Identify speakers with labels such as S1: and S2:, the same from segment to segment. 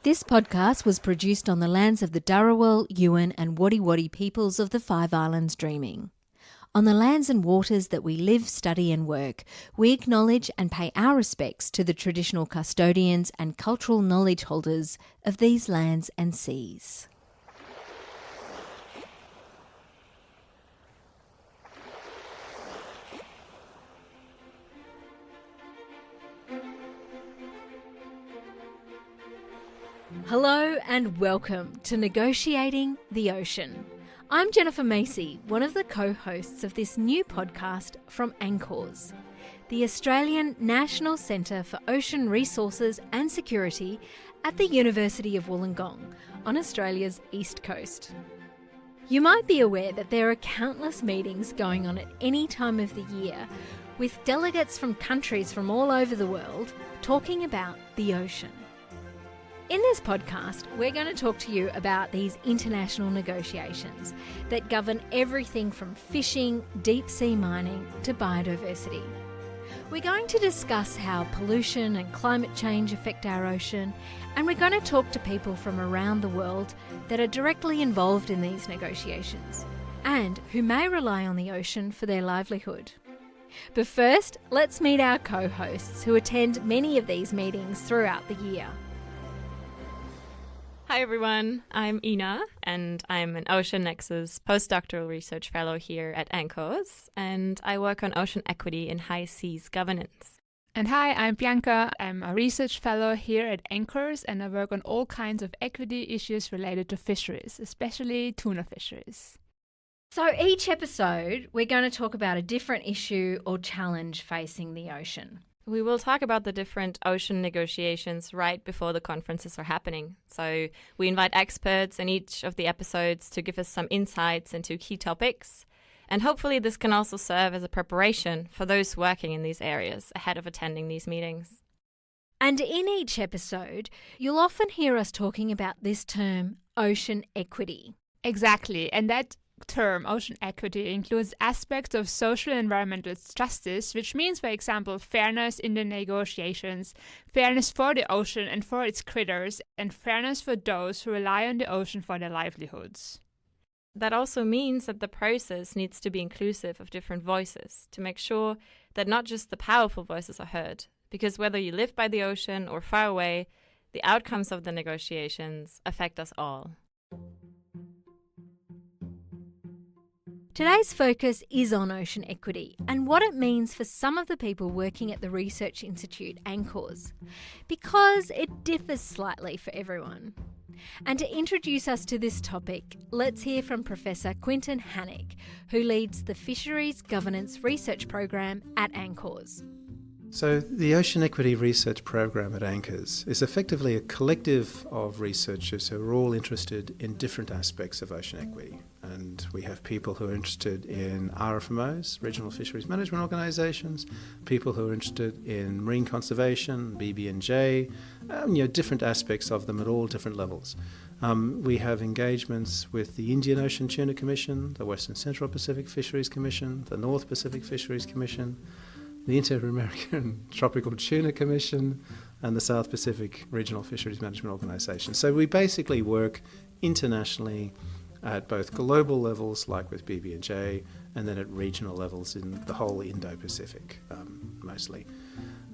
S1: This podcast was produced on the lands of the Dharawal, Yuin and Wadi Wadi peoples of the Five Islands Dreaming. On the lands and waters that we live, study and work, we acknowledge and pay our respects to the traditional custodians and cultural knowledge holders of these lands and seas. Hello and welcome to Negotiating the Ocean. I'm Jennifer Macy, one of the co-hosts of this new podcast from ANCORS, the Australian National Centre for Ocean Resources and Security at the University of Wollongong on Australia's east coast. You might be aware that there are countless meetings going on at any time of the year with delegates from countries from all over the world talking about the ocean. In this podcast, we're going to talk to you about these international negotiations that govern everything from fishing, deep sea mining to biodiversity. We're going to discuss how pollution and climate change affect our ocean, and we're going to talk to people from around the world that are directly involved in these negotiations and who may rely on the ocean for their livelihood. But first, let's meet our co-hosts who attend many of these meetings throughout the year.
S2: Hi everyone, I'm Ina and I'm an Ocean Nexus postdoctoral research fellow here at ANCORS, and I work on ocean equity in high seas governance.
S3: And hi, I'm Bianca. I'm a research fellow here at ANCORS and I work on all kinds of equity issues related to fisheries, especially tuna fisheries.
S1: So each episode, we're going to talk about a different issue or challenge facing the ocean.
S2: We will talk about the different ocean negotiations right before the conferences are happening. So we invite experts in each of the episodes to give us some insights into key topics. And hopefully this can also serve as a preparation for those working in these areas ahead of attending these meetings.
S1: And in each episode, you'll often hear us talking about this term, ocean equity.
S3: Exactly, and that term, ocean equity, includes aspects of social and environmental justice, which means, for example, fairness in the negotiations, fairness for the ocean and for its critters, and fairness for those who rely on the ocean for their livelihoods.
S2: That also means that the process needs to be inclusive of different voices to make sure that not just the powerful voices are heard, because whether you live by the ocean or far away, the outcomes of the negotiations affect us all.
S1: Today's focus is on ocean equity and what it means for some of the people working at the Research Institute ANCORS, because it differs slightly for everyone. And to introduce us to this topic, let's hear from Professor Quentin Hanich, who leads the Fisheries Governance Research Program at ANCORS.
S4: So the Ocean Equity Research Program at ANCORS is effectively a collective of researchers who are all interested in different aspects of ocean equity. And we have people who are interested in RFMOs, Regional Fisheries Management Organisations, people who are interested in marine conservation, BB&J, different aspects of them at all different levels. We have engagements with the Indian Ocean Tuna Commission, the Western Central Pacific Fisheries Commission, the North Pacific Fisheries Commission, the Inter-American Tropical Tuna Commission, and the South Pacific Regional Fisheries Management Organisation. So we basically work internationally at both global levels, like with BB&J, and then at regional levels in the whole Indo-Pacific, mostly.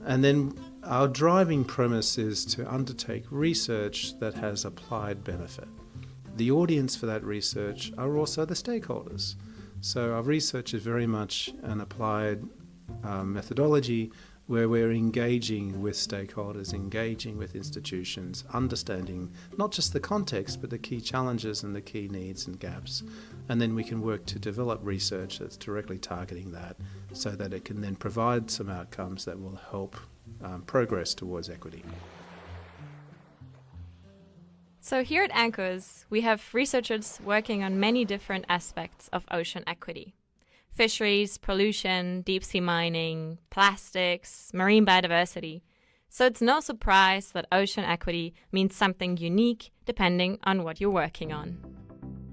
S4: And then our driving premise is to undertake research that has applied benefit. The audience for that research are also the stakeholders. So our research is very much an applied methodology where we're engaging with stakeholders, engaging with institutions, understanding not just the context but the key challenges and the key needs and gaps. And then we can work to develop research that's directly targeting that so that it can then provide some outcomes that will help progress towards equity.
S2: So here at ANCORS, we have researchers working on many different aspects of ocean equity. Fisheries, pollution, deep-sea mining, plastics, marine biodiversity. So it's no surprise that ocean equity means something unique depending on what you're working on.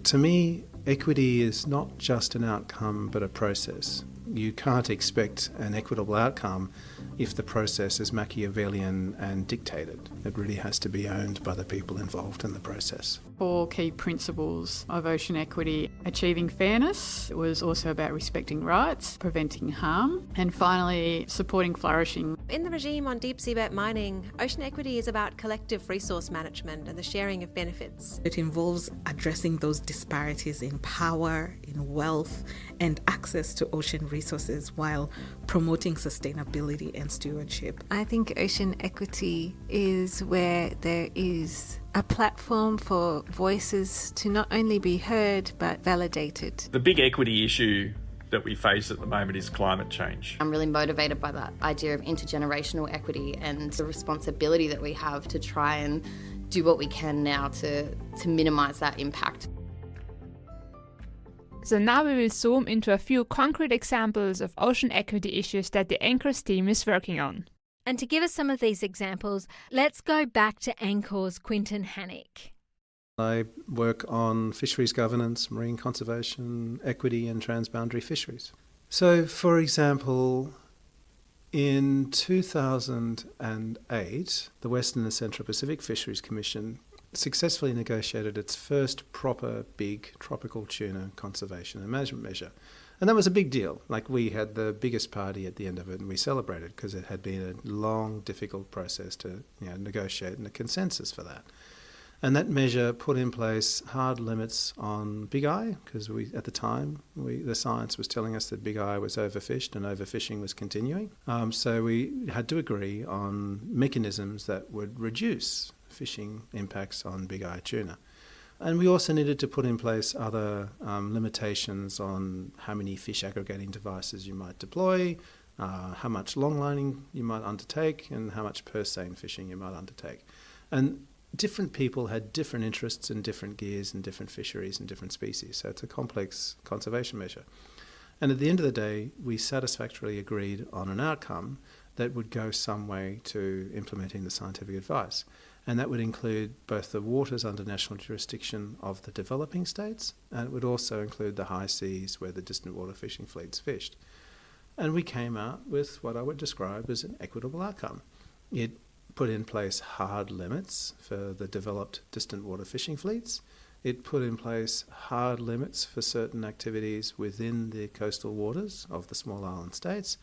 S4: To me, equity is not just an outcome but a process. You can't expect an equitable outcome if the process is Machiavellian and dictated. It really has to be owned by the people involved in the process.
S5: 4 key principles of ocean equity: achieving fairness. It was also about respecting rights, preventing harm, and finally supporting flourishing.
S6: In the regime on deep seabed mining, ocean equity is about collective resource management and the sharing of benefits.
S7: It involves addressing those disparities in power, in wealth, and access to ocean resources while promoting sustainability and stewardship.
S8: I think ocean equity is where there is a platform for voices to not only be heard but validated.
S9: The big equity issue that we face at the moment is climate change.
S10: I'm really motivated by that idea of intergenerational equity and the responsibility that we have to try and do what we can now to minimise that impact.
S3: So now we will zoom into a few concrete examples of ocean equity issues that the ANCORS team is working on.
S1: And to give us some of these examples, let's go back to ANCORS' Quentin Hanich.
S4: I work on fisheries governance, marine conservation, equity and transboundary fisheries. So, for example, in 2008, the Western and Central Pacific Fisheries Commission successfully negotiated its first proper big tropical tuna conservation and management measure. And that was a big deal. Like, we had the biggest party at the end of it and we celebrated because it had been a long, difficult process to negotiate and a consensus for that. And that measure put in place hard limits on big eye, because at the time the science was telling us that big eye was overfished and overfishing was continuing. So we had to agree on mechanisms that would reduce fishing impacts on big eye tuna. And we also needed to put in place other limitations on how many fish aggregating devices you might deploy, how much longlining you might undertake, and how much purse seine fishing you might undertake. And different people had different interests in different gears and different fisheries and different species. So it's a complex conservation measure. And at the end of the day, we satisfactorily agreed on an outcome that would go some way to implementing the scientific advice. And that would include both the waters under national jurisdiction of the developing states, and it would also include the high seas where the distant water fishing fleets fished. And we came out with what I would describe as an equitable outcome. It put in place hard limits for the developed distant water fishing fleets. It put in place hard limits for certain activities within the coastal waters of the small island states,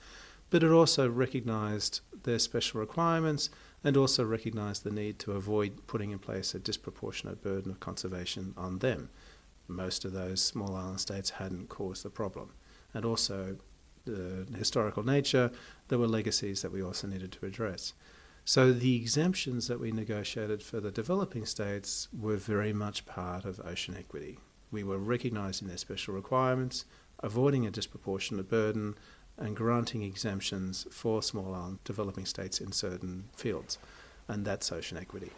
S4: but it also recognised their special requirements and also recognised the need to avoid putting in place a disproportionate burden of conservation on them. Most of those small island states hadn't caused the problem. And also the historical nature, there were legacies that we also needed to address. So the exemptions that we negotiated for the developing states were very much part of ocean equity. We were recognising their special requirements, avoiding a disproportionate burden, and granting exemptions for small island developing states in certain fields. And that's ocean equity.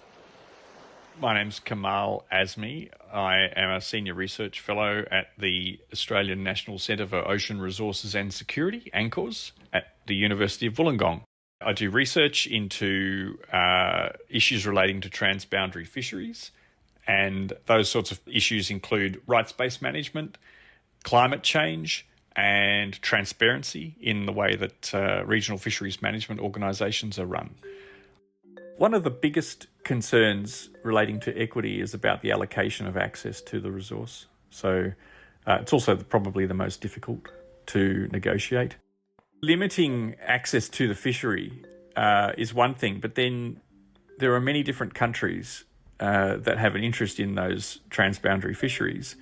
S9: My name's Kamal Azmi. I am a Senior Research Fellow at the Australian National Centre for Ocean Resources and Security, ANCORS, at the University of Wollongong. I do research into issues relating to transboundary fisheries, and those sorts of issues include rights-based management, climate change, and transparency in the way that regional fisheries management organisations are run. One of the biggest concerns relating to equity is about the allocation of access to the resource. So it's also probably the most difficult to negotiate. Limiting access to the fishery is one thing, but then there are many different countries that have an interest in those transboundary fisheries.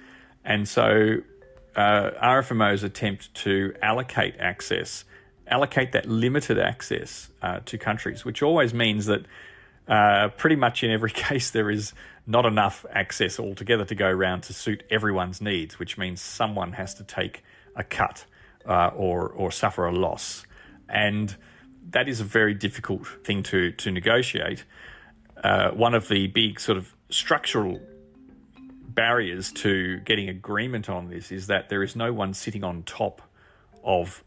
S9: And so RFMO's attempt to allocate that limited access to countries, which always means that pretty much in every case there is not enough access altogether to go around to suit everyone's needs, which means someone has to take a cut or suffer a loss. And that is a very difficult thing to negotiate. One of the big sort of structural barriers to getting agreement on this is that there is no one sitting on top of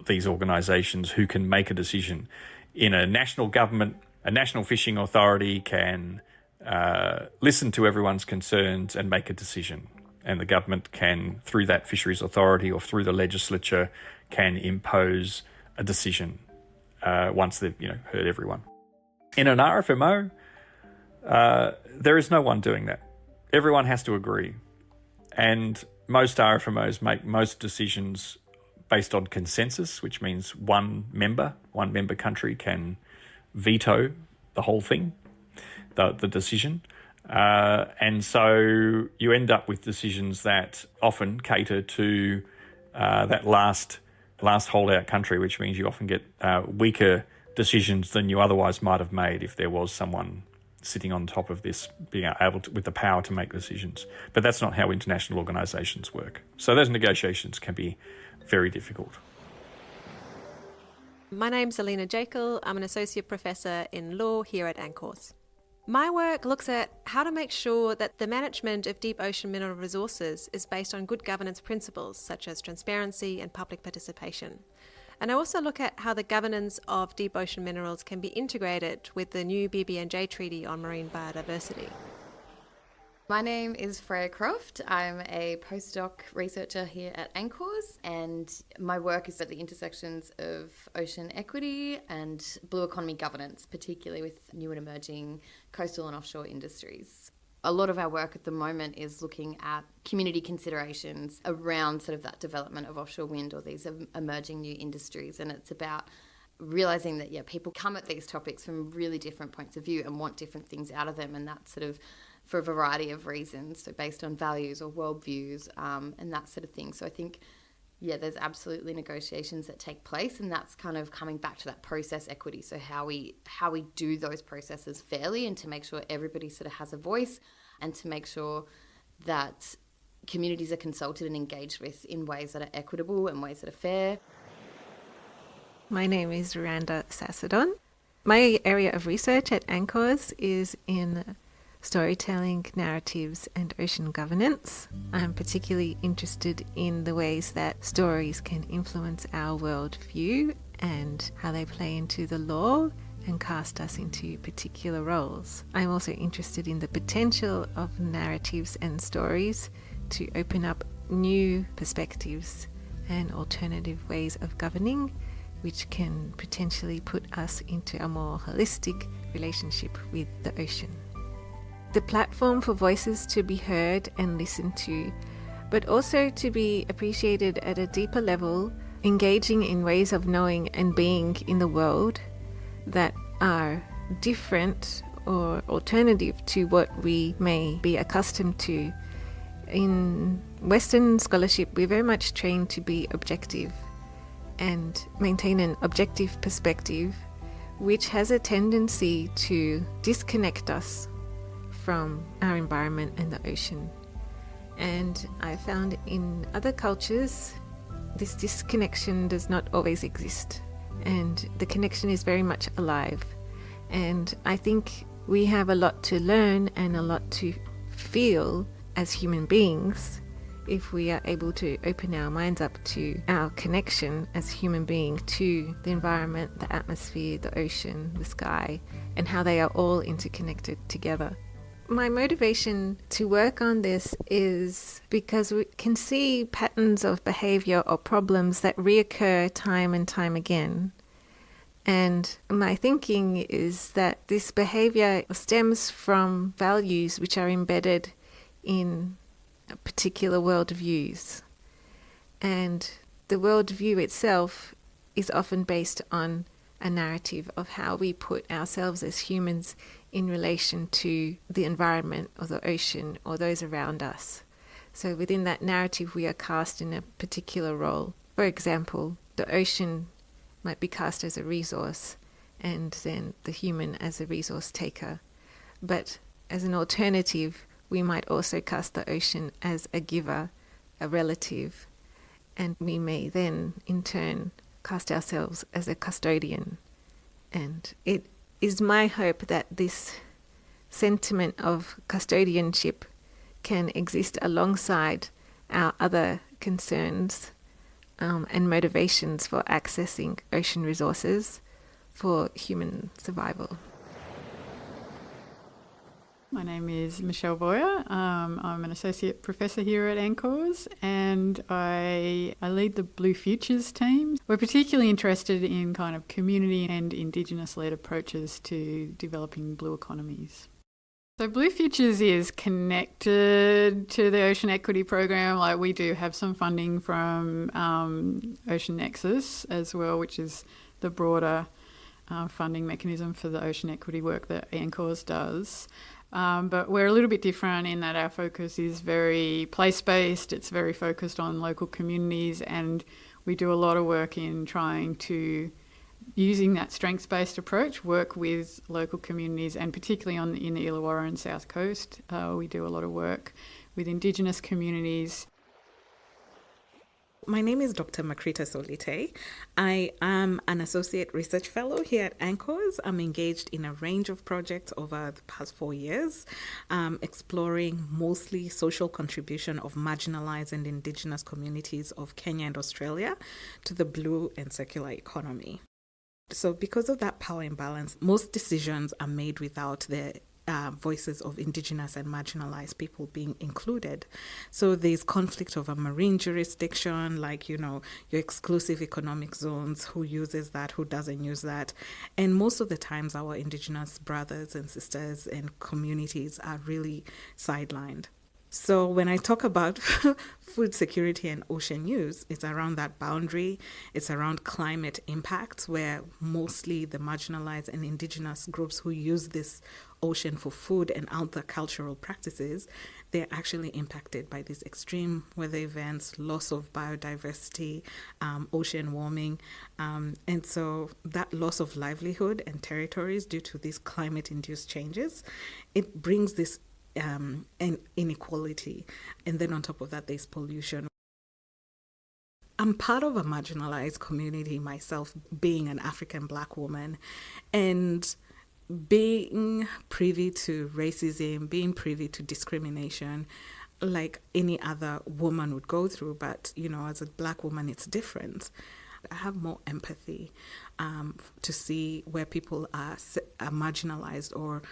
S9: these organisations who can make a decision. In a national government, a national fishing authority can listen to everyone's concerns and make a decision. And the government can, through that fisheries authority or through the legislature, can impose a decision. once they've heard everyone. In an RFMO, there is no one doing that. Everyone has to agree. And most RFMOs make most decisions based on consensus, which means one member country can veto the whole thing, the decision. And so you end up with decisions that often cater to that last holdout country, which means you often get weaker decisions than you otherwise might have made if there was someone sitting on top of this, being able to, with the power to make decisions. But that's not how international organisations work. So those negotiations can be very difficult.
S6: My name's Aline Jaeckel. I'm an associate professor in law here at ANCORS. My work looks at how to make sure that the management of deep ocean mineral resources is based on good governance principles such as transparency and public participation. And I also look at how the governance of deep ocean minerals can be integrated with the new BBNJ Treaty on Marine Biodiversity.
S10: My name is Freya Croft. I'm a postdoc researcher here at ANCORS, and my work is at the intersections of ocean equity and blue economy governance, particularly with new and emerging coastal and offshore industries. A lot of our work at the moment is looking at community considerations around sort of that development of offshore wind or these emerging new industries, and it's about realising that, people come at these topics from really different points of view and want different things out of them, and that's sort of for a variety of reasons, so based on values or worldviews and that sort of thing. So I think, there's absolutely negotiations that take place, and that's kind of coming back to that process equity. So how we do those processes fairly, and to make sure everybody sort of has a voice, and to make sure that communities are consulted and engaged with in ways that are equitable and ways that are fair.
S8: My name is Randa Sacedon. My area of research at ANCORS is in storytelling, narratives, and ocean governance. I'm particularly interested in the ways that stories can influence our worldview and how they play into the law and cast us into particular roles. I'm also interested in the potential of narratives and stories to open up new perspectives and alternative ways of governing, which can potentially put us into a more holistic relationship with the ocean. The platform for voices to be heard and listened to, but also to be appreciated at a deeper level, engaging in ways of knowing and being in the world that are different or alternative to what we may be accustomed to. In Western scholarship, we're very much trained to be objective and maintain an objective perspective, which has a tendency to disconnect us from our environment and the ocean. And I found in other cultures, this disconnection does not always exist, and the connection is very much alive. And I think we have a lot to learn and a lot to feel as human beings if we are able to open our minds up to our connection as human being to the environment, the atmosphere, the ocean, the sky, and how they are all interconnected together. My motivation to work on this is because we can see patterns of behavior or problems that reoccur time and time again. And my thinking is that this behavior stems from values which are embedded in a particular worldviews. And the worldview itself is often based on a narrative of how we put ourselves as humans in relation to the environment or the ocean or those around us. So within that narrative, we are cast in a particular role. For example, the ocean might be cast as a resource and then the human as a resource taker. But as an alternative, we might also cast the ocean as a giver, a relative, and we may then in turn cast ourselves as a custodian. And it is my hope that this sentiment of custodianship can exist alongside our other concerns and motivations for accessing ocean resources for human survival.
S5: My name is Michelle Voyer. I'm an associate professor here at ANCORS, and I lead the Blue Futures team. We're particularly interested in kind of community and Indigenous-led approaches to developing blue economies. So Blue Futures is connected to the Ocean Equity Program. Like, we do have some funding from Ocean Nexus as well, which is the broader funding mechanism for the ocean equity work that ANCORS does. But we're a little bit different in that our focus is very place-based, it's very focused on local communities, and we do a lot of work in trying to, using that strengths-based approach, work with local communities, and particularly in the Illawarra and South Coast. We do a lot of work with Indigenous communities.
S7: My name is Dr. Makrita Solitei. I am an associate research fellow here at ANCORS. I'm engaged in a range of projects over the past 4 years, exploring mostly social contribution of marginalized and Indigenous communities of Kenya and Australia to the blue and circular economy. So because of that power imbalance, most decisions are made without the voices of Indigenous and marginalized people being included. So there's conflict over marine jurisdiction, like, your exclusive economic zones, who uses that, who doesn't use that. And most of the times our Indigenous brothers and sisters and communities are really sidelined. So when I talk about food security and ocean use, it's around that boundary. It's around climate impacts, where mostly the marginalized and Indigenous groups who use this ocean for food and other cultural practices, they're actually impacted by these extreme weather events, loss of biodiversity, ocean warming. And so that loss of livelihood and territories due to these climate-induced changes, it brings this inequality. And then on top of that, there's pollution. I'm part of a marginalized community myself, being an African Black woman, and being privy to racism, being privy to discrimination like any other woman would go through. But, as a Black woman, it's different. I have more empathy to see where people are marginalized or,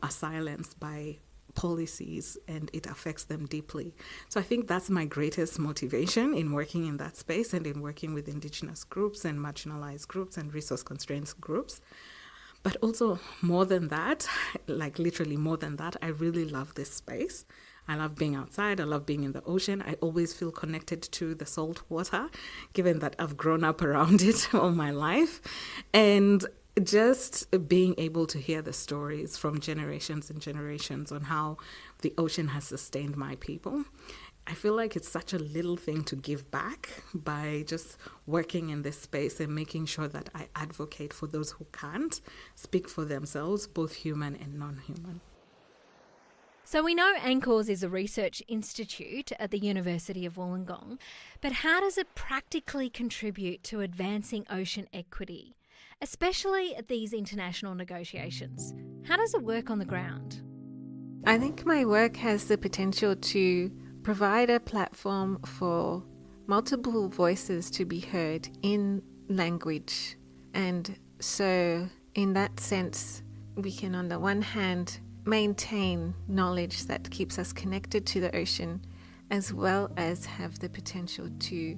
S7: are silenced by policies, and it affects them deeply. So I think that's my greatest motivation in working in that space and in working with Indigenous groups and marginalized groups and resource-constrained groups. But also more than that, like literally more than that, I really love this space. I love being outside. I love being in the ocean. I always feel connected to the salt water, given that I've grown up around it all my life. And just being able to hear the stories from generations and generations on how the ocean has sustained my people. I feel like it's such a little thing to give back by just working in this space and making sure that I advocate for those who can't speak for themselves, both human and non-human.
S1: So we know ANCORS is a research institute at the University of Wollongong, but how does it practically contribute to advancing ocean equity, especially at these international negotiations? How does it work on the ground?
S8: I think my work has the potential to provide a platform for multiple voices to be heard in language. And so in that sense, we can, on the one hand, maintain knowledge that keeps us connected to the ocean, as well as have the potential to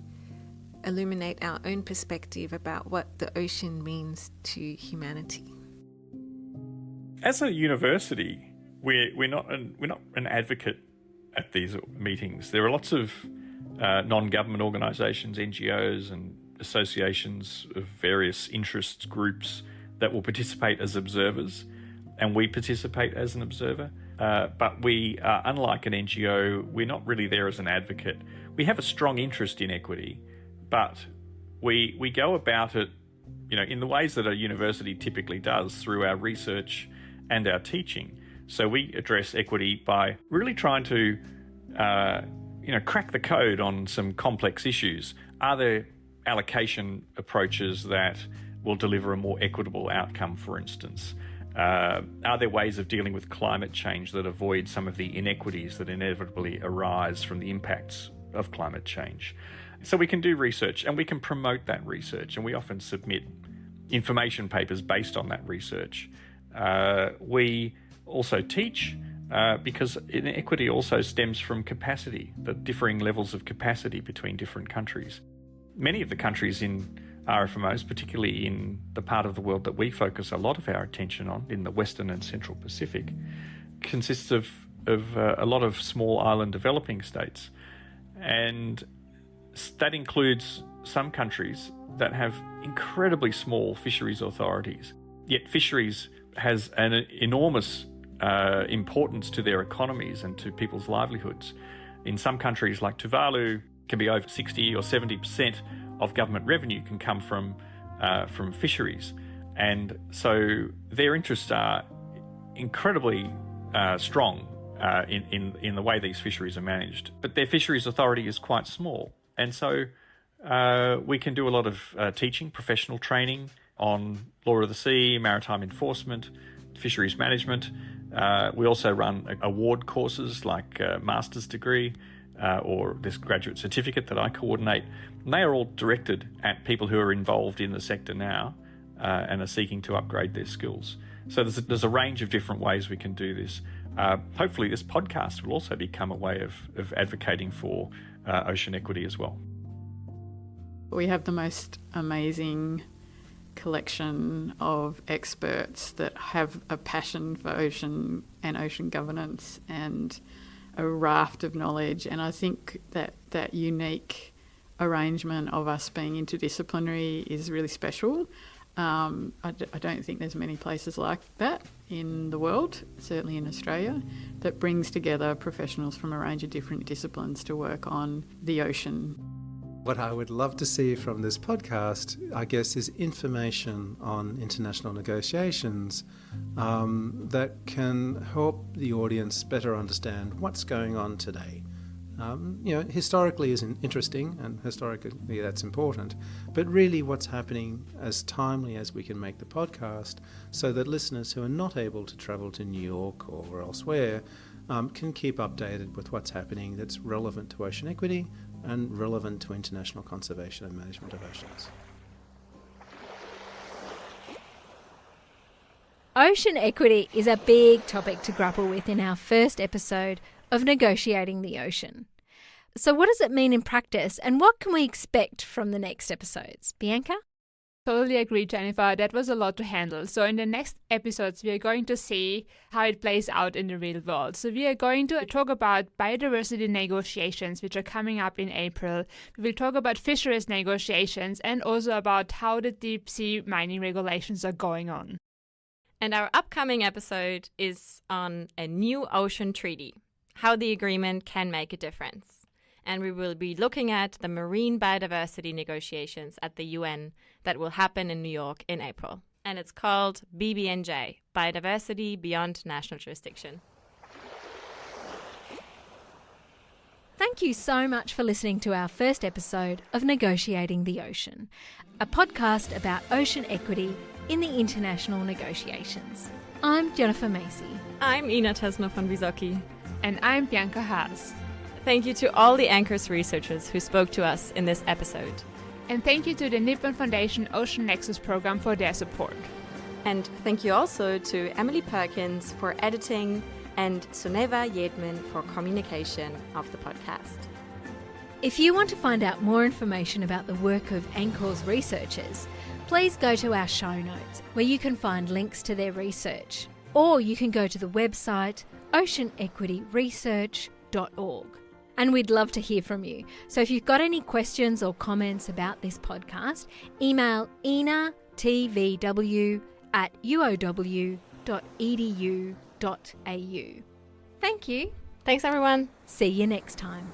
S8: illuminate our own perspective about what the ocean means to humanity.
S9: As a university, we're not an advocate at these meetings. There are lots of non-government organisations, NGOs and associations of various interest groups that will participate as observers, and we participate as an observer. But we are, unlike an NGO, we're not really there as an advocate. We have a strong interest in equity, but we go about it, in the ways that a university typically does, through our research and our teaching. So we address equity by really trying to, crack the code on some complex issues. Are there allocation approaches that will deliver a more equitable outcome, for instance? Are there ways of dealing with climate change that avoid some of the inequities that inevitably arise from the impacts of climate change? So we can do research and we can promote that research, and we often submit information papers based on that research. We also teach, because inequity also stems from capacity, the differing levels of capacity between different countries. Many of the countries in RFMOs, particularly in the part of the world that we focus a lot of our attention on, in the Western and Central Pacific, consists of a lot of small island developing states. And that includes some countries that have incredibly small fisheries authorities. Yet fisheries has an enormous importance to their economies and to people's livelihoods. In some countries like Tuvalu, can be over 60 or 70% of government revenue can come from fisheries. And so their interests are incredibly strong in the way these fisheries are managed. But their fisheries authority is quite small. And so we can do a lot of teaching, professional training on law of the sea, maritime enforcement, fisheries management. We also run award courses like a master's degree or this graduate certificate that I coordinate. And they are all directed at people who are involved in the sector now and are seeking to upgrade their skills. So there's a range of different ways we can do this. Hopefully this podcast will also become a way of advocating for ocean equity as well.
S5: We have the most amazing collection of experts that have a passion for ocean and ocean governance and a raft of knowledge. And I think that unique arrangement of us being interdisciplinary is really special. I don't think there's many places like that in the world, certainly in Australia, that brings together professionals from a range of different disciplines to work on the ocean.
S4: What I would love to see from this podcast, I guess, is information on international negotiations that can help the audience better understand what's going on today. Historically is interesting, and historically that's important, but really what's happening as timely as we can make the podcast so that listeners who are not able to travel to New York or elsewhere can keep updated with what's happening that's relevant to ocean equity and relevant to international conservation and management of oceans.
S1: Ocean equity is a big topic to grapple with in our first episode of Negotiating the Ocean. So what does it mean in practice, and what can we expect from the next episodes? Bianca?
S3: Totally agree, Jennifer. That was a lot to handle. So in the next episodes, we are going to see how it plays out in the real world. So we are going to talk about biodiversity negotiations, which are coming up in April. We will talk about fisheries negotiations and also about how the deep sea mining regulations are going on.
S2: And our upcoming episode is on a new ocean treaty, how the agreement can make a difference. And we will be looking at the marine biodiversity negotiations at the UN that will happen in New York in April. And it's called BBNJ, Biodiversity Beyond National Jurisdiction.
S1: Thank you so much for listening to our first episode of Negotiating the Ocean, a podcast about ocean equity in the international negotiations. I'm Jennifer Macy.
S2: I'm Ina Tesno von Wysocki.
S3: And I'm Bianca Haas.
S2: Thank you to all the ANCORS researchers who spoke to us in this episode.
S3: And thank you to the Nippon Foundation Ocean Nexus program for their support.
S2: And thank you also to Emily Perkins for editing and Suneva Yedman for communication of the podcast.
S1: If you want to find out more information about the work of ANCORS researchers, please go to our show notes where you can find links to their research. Or you can go to the website oceanequityresearch.org. And we'd love to hear from you. So if you've got any questions or comments about this podcast, email inatvw@uow.edu.au. Thank you.
S2: Thanks, everyone.
S1: See you next time.